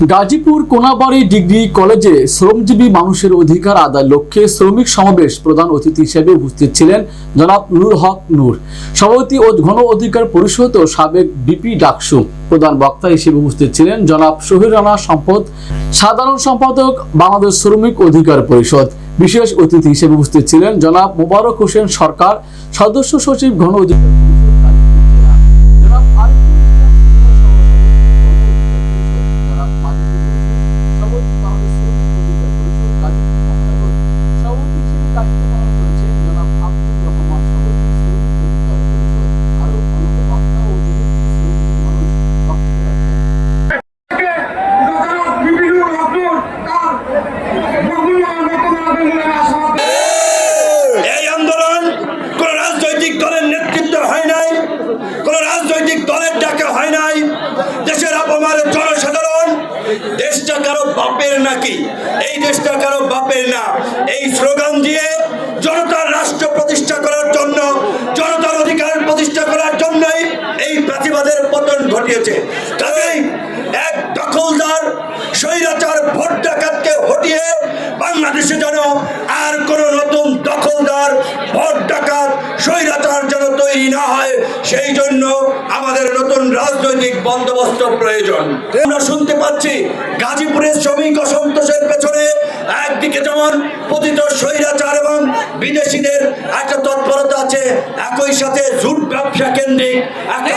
Gazipur Konabari degree কলেজে শ্রমজীবী মানুষের অধিকার আদায়ের লক্ষ্যে শ্রমিক সমাবেশ প্রধান অতিথি হিসেবে উপস্থিত ছিলেন জনাব নুরুল হক নূর, সভাপতি ও গণ অধিকার পরিষদ ও সাবেক বিপি ডাকসু। প্রধান বক্তা হিসেবে উপস্থিত ছিলেন জনাব শহীদ রানা সম্পদ, সাধারণ সম্পাদক বাংলাদেশ শ্রমিক অধিকার পরিষদ। বিশেষ অতিথি হিসেবে উপস্থিত ছিলেন জনাব মোবারক হোসেন সরকার, সদস্য সচিব গণ অধিকার দেশটা কারো বাপের নাকি, এই দেশটা কারো বাপের না, এই স্লোগান দিয়ে জনতার রাষ্ট্র প্রতিষ্ঠা করার জন্য, জনতার অধিকার প্রতিষ্ঠা করার জন্যই এই প্রতিবাদের পতন ঘটিয়েছে। কাজেই এক দখলদার স্বৈরাচার ভোট ডাকাতকে হটিয়ে বাংলাদেশে যেন আর কোন নতুন দখলদার ভোট ডাকাত স্বৈরাচার যেন তৈরি না হয়, সেই জন্য আমাদের নতুন রাজনৈতিক বন্দোবস্ত প্রয়োজন। আমরা শুনতে পাচ্ছি গাজীপুরের শ্রমিক অসন্তোষের পেছনে একদিকে যেমন পতিত স্বৈরাচার এবং বিদেশিদের একটা তৎপরতা আছে, একই সাথে জুট ব্যবসা কেন্দ্রিক একটা